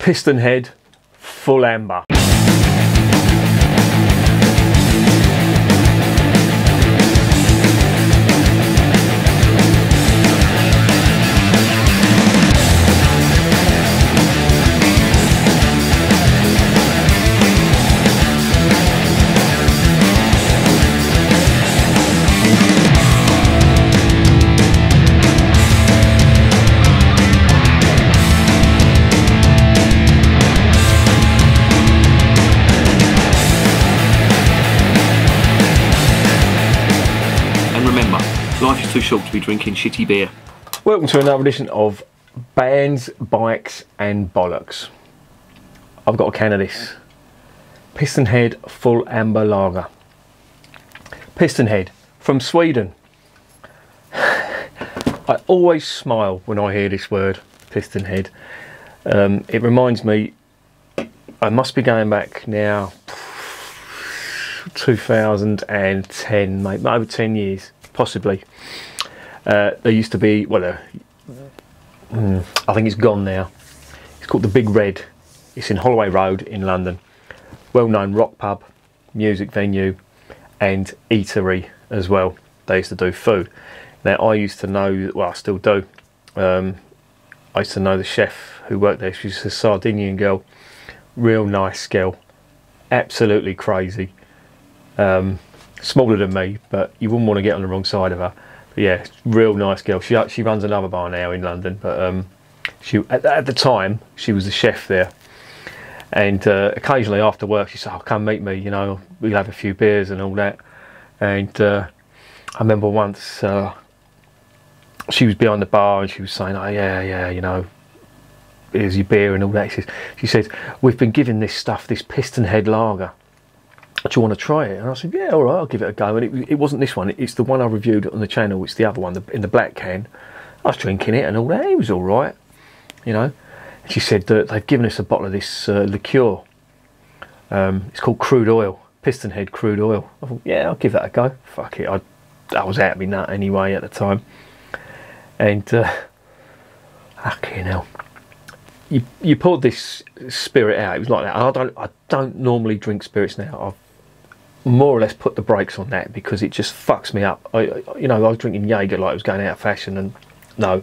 Pistonhead Full Amber. Life is too short to be drinking shitty beer. Welcome to another edition of Bands, Bikes and Bollocks. I've got a can of this Pistonhead Full Amber Lager. Pistonhead from Sweden. I always smile when I hear this word, Pistonhead. It reminds me, I must be going back now 2010, maybe over 10 years. Possibly. There used to be, well, I think it's gone now. It's called the Big Red. It's in Holloway Road in London. Well-known rock pub, music venue, and eatery as well. They used to do food. Now, I used to know, well, I still do. I used to know the chef who worked there. She was a Sardinian girl, real nice girl, absolutely crazy. Smaller than me, but you wouldn't want to get on the wrong side of her. But yeah, real nice girl. She runs another bar now in London, but she at the time she was the chef there. And occasionally after work she said, "Oh, come meet me. You know, we'll have a few beers and all that." And I remember once she was behind the bar and she was saying, "Oh yeah, you know, here's your beer and all that." She said, "We've been given this stuff, this Pistonhead Lager. Do you want to try it?" And I said, "Yeah, all right, I'll give it a go." And it wasn't this one, it's the one I reviewed on the channel. It's the other one, in the black can. I was drinking it and all that, it was all right, you know. And she said that they've given us a bottle of this liqueur. It's called Crude Oil, Pistonhead Crude Oil. I thought, yeah, I'll give that a go. Fuck it, I was out of my nut anyway at the time. And fucking hell. You poured this spirit out. It was like that. I don't normally drink spirits now. I've more or less put the brakes on that because it just fucks me up. You know, I was drinking Jaeger like it was going out of fashion, and no,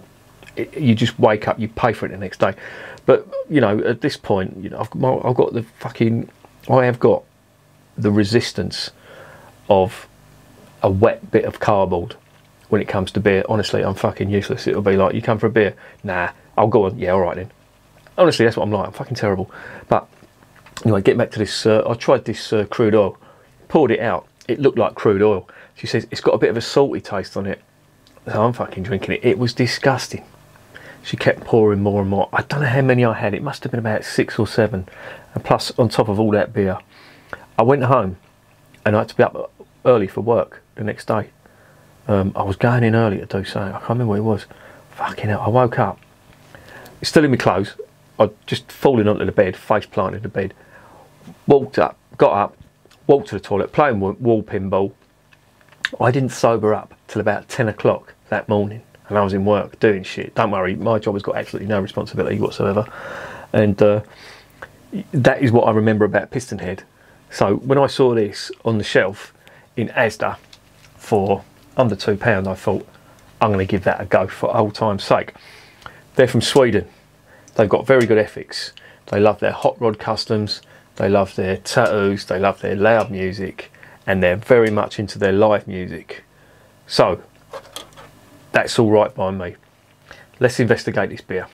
you just wake up, you pay for it the next day. But you know, at this point, you know, I've got the fucking, I have got the resistance of a wet bit of cardboard when it comes to beer. Honestly, I'm fucking useless. It'll be like, you come for a beer? Nah, I'll go on. Yeah, all right then. Honestly, that's what I'm like. I'm fucking terrible. But anyway, get back to this. I tried this crude oil, poured it out. It looked like crude oil. She says it's got a bit of a salty taste on it. So I'm fucking drinking it. It was disgusting. She kept pouring more and more. I don't know how many I had. It must have been about 6 or 7. And plus, on top of all that beer, I went home and I had to be up early for work the next day. I was going in early to do something. I can't remember what it was. Fucking hell. I woke up. It's still in my clothes. I'd just fallen onto the bed, face planted in the bed, got up, walked to the toilet, playing wall pinball. I didn't sober up till about 10 o'clock that morning, and I was in work doing shit. Don't worry, my job has got absolutely no responsibility whatsoever. And that is what I remember about Pistonhead. So when I saw this on the shelf in Asda for under £2, I thought, I'm going to give that a go for old time's sake. They're from Sweden. They've got very good ethics. They love their hot rod customs, they love their tattoos, they love their loud music, and they're very much into their live music. So, that's all right by me. Let's investigate this beer.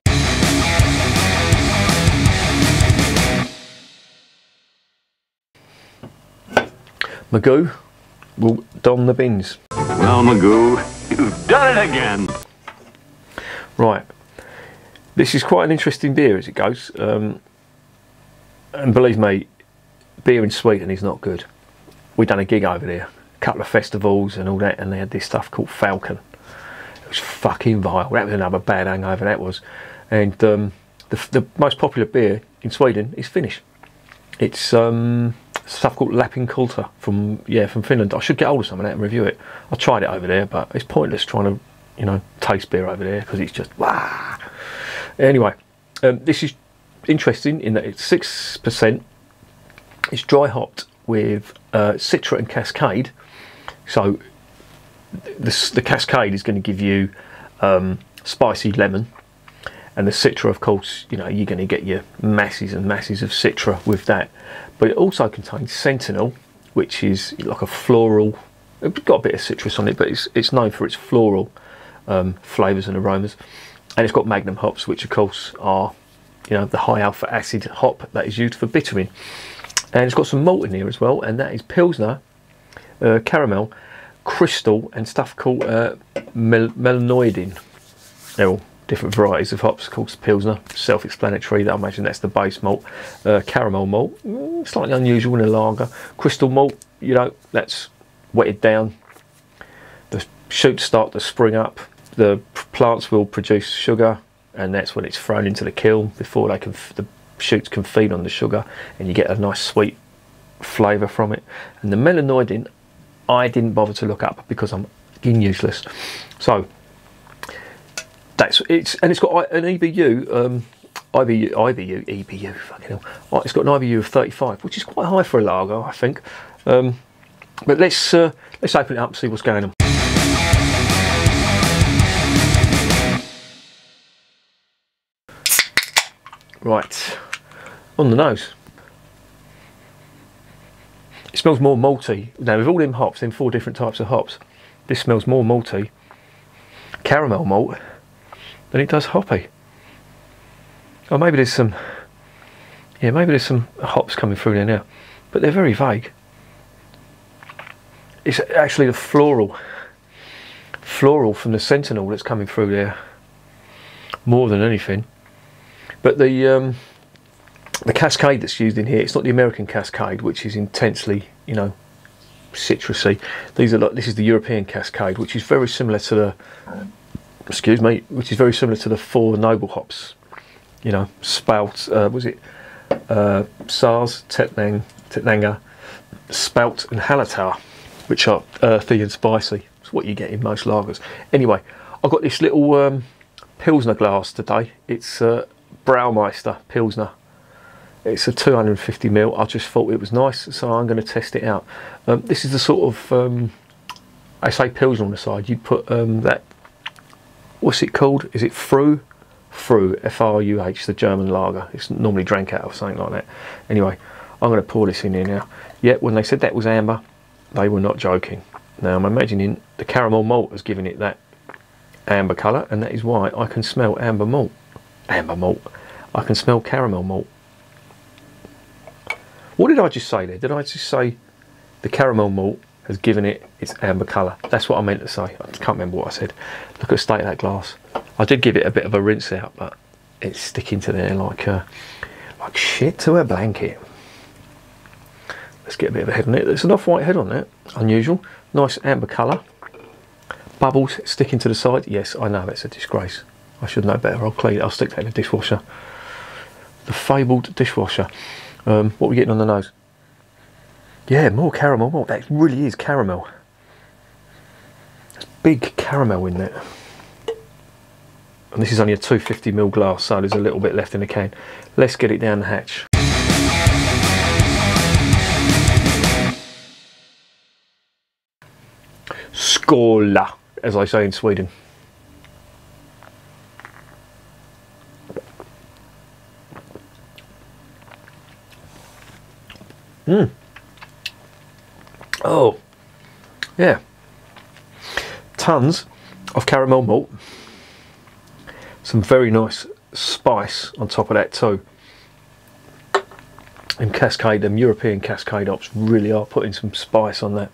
Magoo will don the bins. Well, Magoo, you've done it again. Right. This is quite an interesting beer as it goes, and believe me, beer in Sweden is not good. We done a gig over there, a couple of festivals and all that, and they had this stuff called Falcon. It was fucking vile. That was another bad hangover, that was. And the most popular beer in Sweden is Finnish. It's stuff called Lapinkulta from Finland. I should get hold of some of that and review it. I tried it over there, but it's pointless trying to, you know, taste beer over there because it's just wah. Anyway, this is interesting in that it's 6%. It's dry hopped with Citra and Cascade. So the Cascade is going to give you spicy lemon, and the Citra, of course, you know, you're going to get your masses and masses of Citra with that. But it also contains Sentinel, which is like a floral. It's got a bit of citrus on it, but it's known for its floral flavours and aromas. And it's got Magnum hops, which of course are, you know, the high alpha acid hop that is used for bittering. And it's got some malt in here as well, and that is Pilsner, caramel, crystal, and stuff called melanoidin. They're all different varieties of hops called Pilsner. Self-explanatory. I imagine that's the base malt. Caramel malt, slightly unusual in a lager. Crystal malt, you know, that's wetted down. The shoots start to spring up. The plants will produce sugar, and that's when it's thrown into the kiln before they can. The shoots can feed on the sugar, and you get a nice sweet flavour from it. And the melanoidin, I didn't bother to look up because I'm useless. So that's and it's got an EBU, EBU, fucking hell. Right, it's got an IBU of 35, which is quite high for a lager, I think. But let's open it up and see what's going on. Right, on the nose. It smells more malty. Now with all them hops, them 4 different types of hops, this smells more malty, caramel malt, than it does hoppy. Oh, maybe there's some, yeah, maybe there's some hops coming through there now, but they're very vague. It's actually the floral from the Sentinel that's coming through there more than anything. But the Cascade that's used in here, it's not the American Cascade, which is intensely, you know, citrusy. This is the European Cascade, which is very similar to the, excuse me, which is very similar to the 4 noble hops. You know, Spout, was it Sars, Tetnanga, Spout, and Hallertau, which are earthy and spicy. It's what you get in most lagers. Anyway, I've got this little Pilsner glass today. It's Braumeister Pilsner. It's a 250ml. I just thought it was nice, so I'm going to test it out. This is the sort of, I say Pilsner on the side. You'd put that, what's it called? Is it Fru, F-R-U-H, the German lager. It's normally drank out of something like that. Anyway, I'm going to pour this in here now. Yeah, when they said that was amber, they were not joking. Now I'm imagining the caramel malt has given it that amber colour, and that is why I can smell amber malt. I can smell caramel malt. What did I just say there? Did I just say the caramel malt has given it its amber colour? That's what I meant to say. I can't remember what I said. Look at the state of that glass. I did give it a bit of a rinse out, but it's sticking to there like shit to a blanket. Let's get a bit of a head on it. There's an off-white head on that. Unusual. Nice amber colour. Bubbles sticking to the side. Yes, I know, it's a disgrace. I should know better. I'll clean it. I'll stick that in the dishwasher. The fabled dishwasher. What are we getting on the nose? Yeah, more caramel malt. That really is caramel. There's big caramel in there. And this is only a 250ml glass, so there's a little bit left in the can. Let's get it down the hatch. Skål, as I say in Sweden. Oh, yeah. Tons of caramel malt. Some very nice spice on top of that too. And Cascade, them European Cascade hops really are putting some spice on that.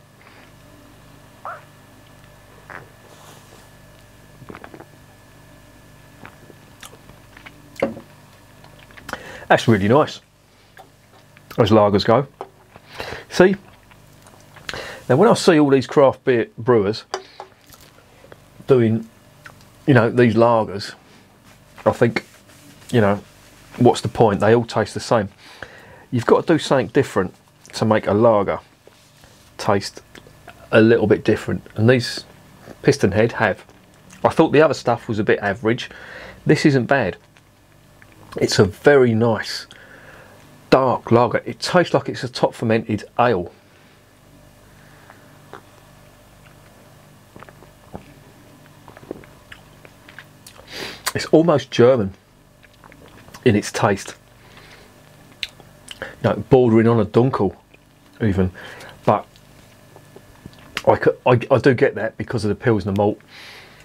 That's really nice, as lagers go. See, now when I see all these craft beer brewers doing, you know, these lagers, I think, you know, what's the point? They all taste the same. You've got to do something different to make a lager taste a little bit different, and these Pistonhead have. I thought the other stuff was a bit average. This isn't bad. It's a very nice dark lager. It tastes like it's a top fermented ale. It's almost German in its taste. You know, bordering on a dunkel even, but I do get that because of the Pilsner malt,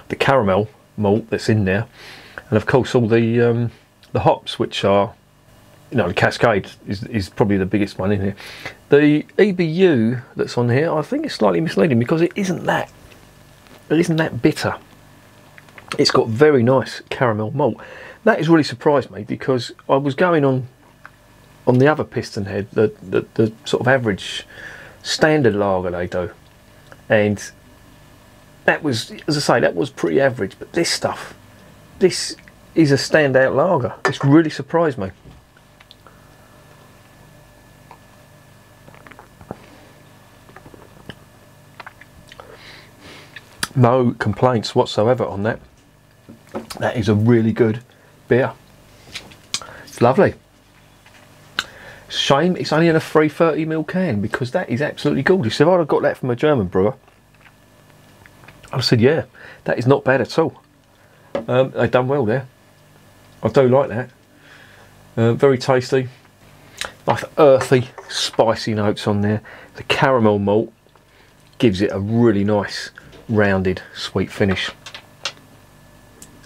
the caramel malt that's in there, and of course all the hops, which are, you know, the Cascade is probably the biggest one in here. The EBU that's on here, I think it's slightly misleading because it isn't that bitter. It's got very nice caramel malt. That has really surprised me because I was going on the other Pistonhead, the sort of average standard lager they do, and that was, as I say, that was pretty average. But this stuff, this is a standout lager. It's really surprised me. No complaints whatsoever on that. That is a really good beer. It's lovely. Shame it's only in a 330ml can, because that is absolutely gorgeous. If I'd have got that from a German brewer, I'd have said, yeah, that is not bad at all. They've done well there. I do like that. Very tasty. Nice earthy, spicy notes on there. The caramel malt gives it a really nice, rounded, sweet finish.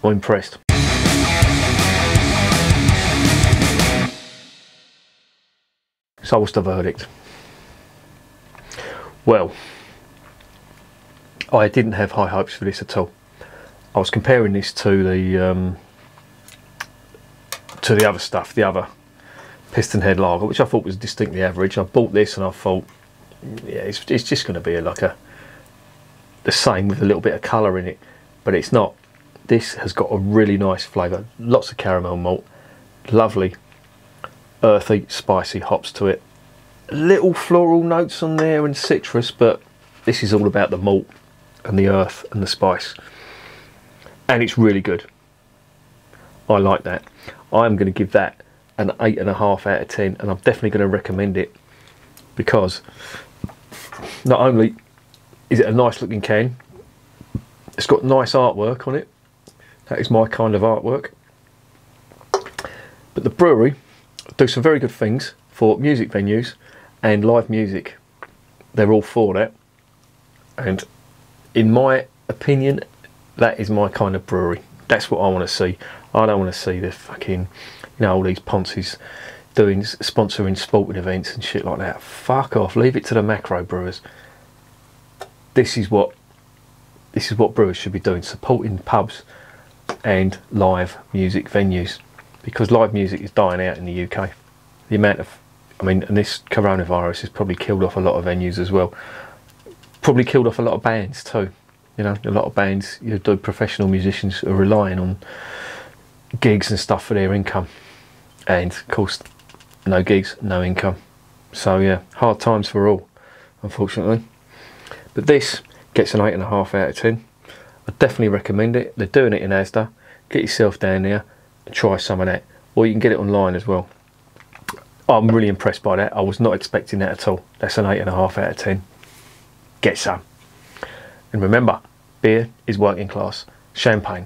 I'm impressed. So what's the verdict? Well, I didn't have high hopes for this at all. I was comparing this to the other stuff, the other Pistonhead lager, which I thought was distinctly average. I bought this and I thought, yeah, it's just going to be like the same with a little bit of colour in it, but it's not. This has got a really nice flavour, lots of caramel malt, lovely earthy, spicy hops to it. Little floral notes on there and citrus, but this is all about the malt and the earth and the spice. And it's really good. I like that. I'm going to give that an 8.5 out of 10, and I'm definitely going to recommend it because not only is it a nice looking can, it's got nice artwork on it. That is my kind of artwork. But the brewery do some very good things for music venues and live music. They're all for that. And in my opinion, that is my kind of brewery. That's what I want to see. I don't want to see the fucking, you know, all these ponces sponsoring sporting events and shit like that. Fuck off. Leave it to the macro brewers. This is what brewers should be doing, supporting pubs and live music venues, because live music is dying out in the UK. The amount of, I mean, and this coronavirus has probably killed off a lot of venues as well. Probably killed off a lot of bands too. You know, a lot of bands, you do, professional musicians are relying on gigs and stuff for their income, and of course, no gigs, no income. So yeah, hard times for all, unfortunately. But this gets an 8.5 out of 10. I definitely recommend it. They're doing it in Asda. Get yourself down there and try some of that, or you can get it online as well. I'm really impressed by that. I was not expecting that at all. That's an 8.5 out of 10. Get some. And remember, beer is working class. Champagne.